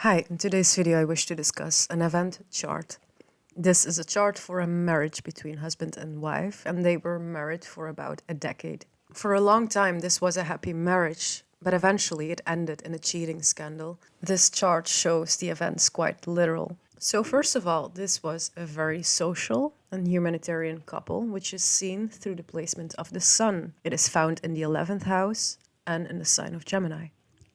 Hi, in today's video I wish to discuss an event chart. This is a chart for a marriage between husband and wife, and they were married for about a decade. For a long time this was a happy marriage, but eventually it ended in a cheating scandal. This chart shows the events quite literal. So first of all, this was a very social and humanitarian couple, which is seen through the placement of the sun. It is found in the 11th house and in the sign of Gemini.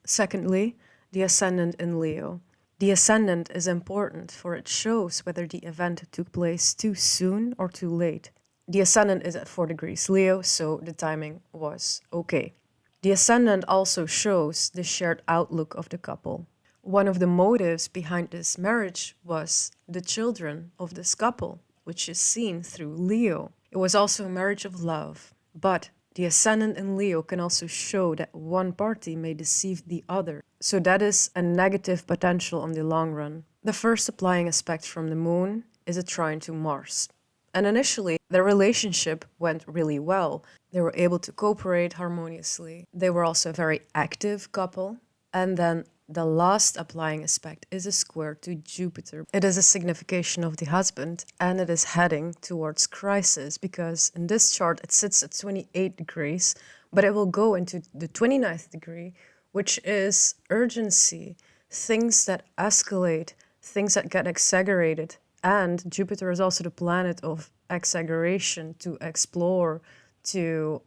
Secondly, the ascendant in Leo. The ascendant is important for it shows whether the event took place too soon or too late. The ascendant is at 4 degrees Leo, so the timing was okay. The ascendant also shows the shared outlook of the couple. One of the motives behind this marriage was the children of this couple, which is seen through Leo. It was also a marriage of love, but the ascendant in Leo can also show that one party may deceive the other. So that is a negative potential on the long run. The first applying aspect from the moon is a trine to Mars. And initially, their relationship went really well. They were able to cooperate harmoniously. They were also a very active couple. And then the last applying aspect is a square to Jupiter. It is a signification of the husband and it is heading towards crisis because in this chart it sits at 28 degrees, but it will go into the 29th degree, which is urgency, things that escalate, things that get exaggerated. And Jupiter is also the planet of exaggeration, to explore, to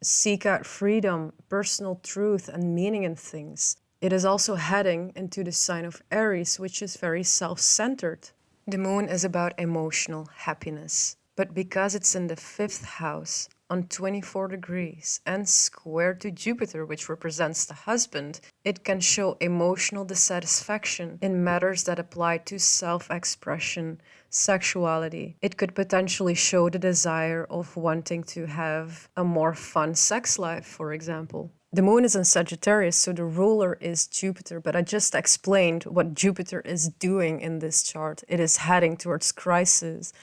seek out freedom, personal truth, and meaning in things. It is also heading into the sign of Aries, which is very self-centered. The moon is about emotional happiness, but because it's in the 5th house on 24 degrees and square to Jupiter, which represents the husband, it can show emotional dissatisfaction in matters that apply to self-expression, sexuality. It could potentially show the desire of wanting to have a more fun sex life, for example. The moon is in Sagittarius, so the ruler is Jupiter, but I just explained what Jupiter is doing in this chart. It is heading towards crisis,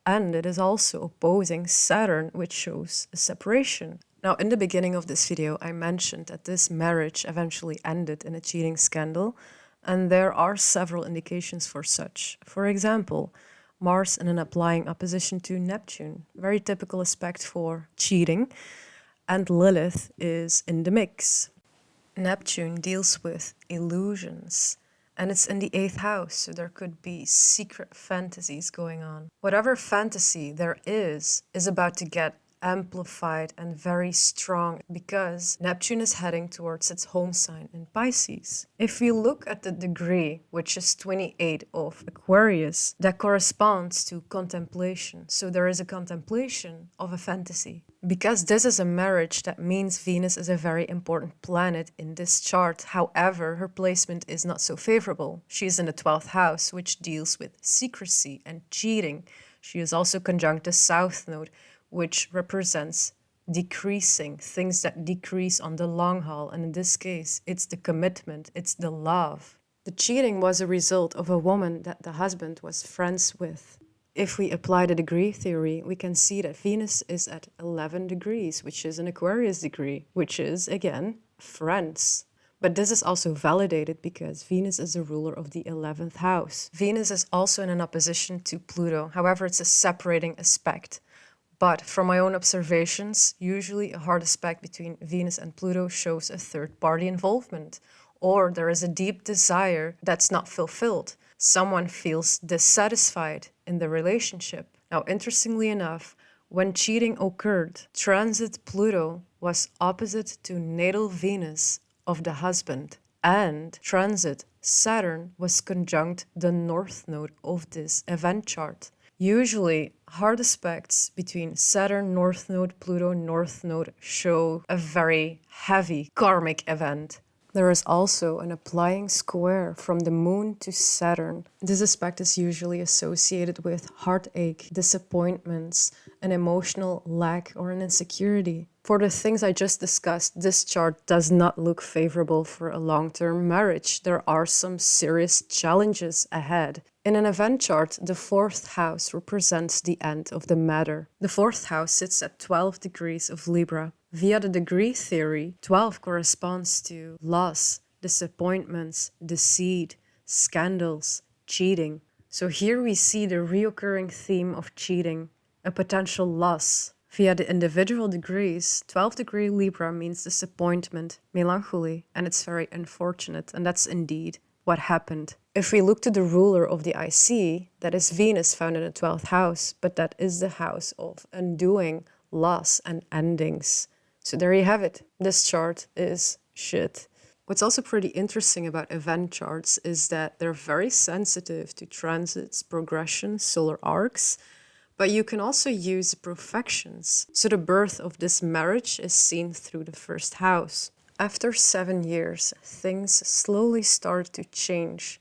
and it is also opposing Saturn, which shows a separation. Now, in the beginning of this video, I mentioned that this marriage eventually ended in a cheating scandal, and there are several indications for such. For example, Mars in an applying opposition to Neptune, very typical aspect for cheating. And Lilith is in the mix. Neptune deals with illusions, and it's in the 8th house, so there could be secret fantasies going on. Whatever fantasy there is about to get amplified and very strong because Neptune is heading towards its home sign in Pisces. If we look at the degree, which is 28 of Aquarius, that corresponds to contemplation. So there is a contemplation of a fantasy. Because this is a marriage, that means Venus is a very important planet in this chart. However, her placement is not so favorable. She is in the 12th house, which deals with secrecy and cheating. She is also conjunct the South Node, which represents decreasing, things that decrease on the long haul. And in this case, it's the commitment, it's the love. The cheating was a result of a woman that the husband was friends with. If we apply the degree theory, we can see that Venus is at 11 degrees, which is an Aquarius degree, which is, again, friends. But this is also validated because Venus is the ruler of the 11th house. Venus is also in an opposition to Pluto. However, it's a separating aspect. But from my own observations, usually a hard aspect between Venus and Pluto shows a third-party involvement, or there is a deep desire that's not fulfilled. Someone feels dissatisfied in the relationship. Now, interestingly enough, when cheating occurred, transit Pluto was opposite to natal Venus of the husband, and transit Saturn was conjunct the North Node of this event chart. Usually, hard aspects between Saturn, North Node, Pluto, North Node show a very heavy karmic event. There is also an applying square from the moon to Saturn. This aspect is usually associated with heartache, disappointments, an emotional lack or an insecurity. For the things I just discussed, this chart does not look favorable for a long-term marriage. There are some serious challenges ahead. In an event chart, the 4th house represents the end of the matter. The 4th house sits at 12 degrees of Libra. Via the degree theory, 12 corresponds to loss, disappointments, deceit, scandals, cheating. So here we see the reoccurring theme of cheating, a potential loss. Via the individual degrees, 12th degree Libra means disappointment, melancholy, and it's very unfortunate, and that's indeed what happened. If we look to the ruler of the IC, that is Venus found in the 12th house, but that is the house of undoing, loss, and endings. So there you have it. This chart is shit. What's also pretty interesting about event charts is that they're very sensitive to transits, progressions, solar arcs, but you can also use profections. So the birth of this marriage is seen through the first house. After 7 years, things slowly start to change.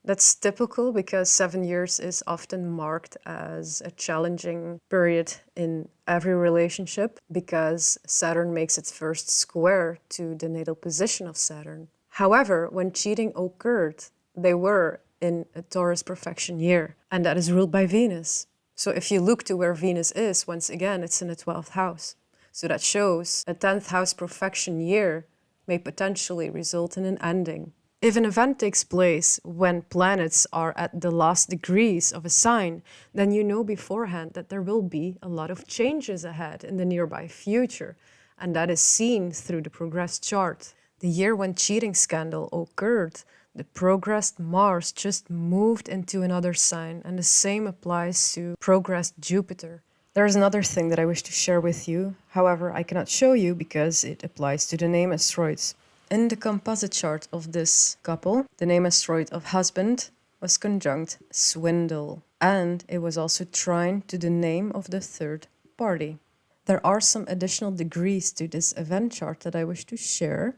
That's typical because 7 years is often marked as a challenging period in every relationship because Saturn makes its first square to the natal position of Saturn. However, when cheating occurred, they were in a Taurus perfection year, and that is ruled by Venus. So if you look to where Venus is, once again, it's in the 12th house. So that shows a 10th house perfection year may potentially result in an ending. If an event takes place when planets are at the last degrees of a sign, then you know beforehand that there will be a lot of changes ahead in the nearby future, and that is seen through the progress chart. The year when cheating scandal occurred, the progressed Mars just moved into another sign, and the same applies to progressed Jupiter. There's another thing that I wish to share with you, however, I cannot show you because it applies to the Nameasteroids. In the composite chart of this couple, the Nameasteroid of husband was conjunct swindle, and it was also trine to the name of the third party. There are some additional degrees to this event chart that I wish to share.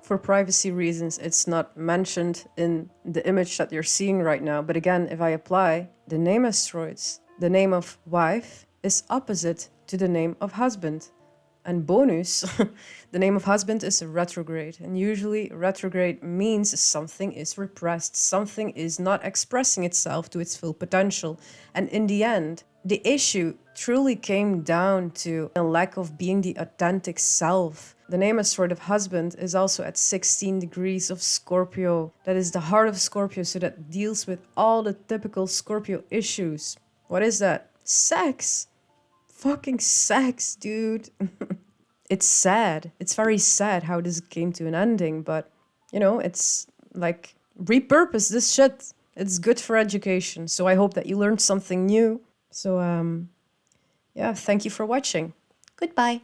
For privacy reasons, it's not mentioned in the image that you're seeing right now. But again, if I apply the Nameasteroids, the name of wife is opposite to the name of husband. And bonus, the name of husband is retrograde. And usually retrograde means something is repressed, something is not expressing itself to its full potential. And in the end, the issue truly came down to a lack of being the authentic self. The Nameasteroid of husband is also at 16 degrees of Scorpio. That is the heart of Scorpio, so that deals with all the typical Scorpio issues. What is that? Sex. Fucking sex, dude. It's sad. It's very sad how this came to an ending, but, you know, it's like, repurpose this shit. It's good for education, so I hope that you learned something new. So, yeah, thank you for watching. Goodbye.